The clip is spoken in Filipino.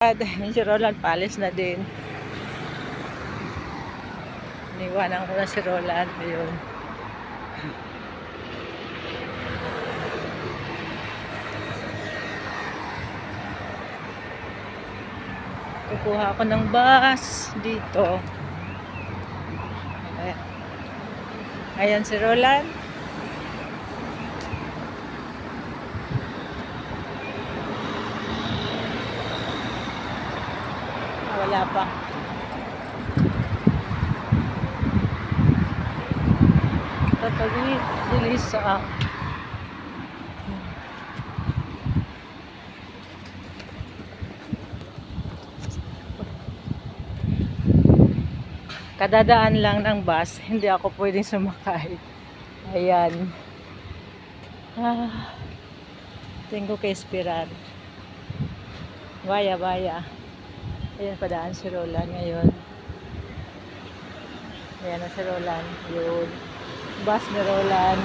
Si Roland palis na din. Iniwanan ko na si Roland. Ayun. Kukuha ako ng bus dito. Ayan si Roland. Wala pa. Tatagit si Lisa. Kadadaan lang ng bus, hindi ako pwedeng sumakay. Ayan. Tengo que esperar. Vaya, vaya. Ayan, padaan si Roland ngayon. Ayan na si Roland. Yun. Bus ni Roland.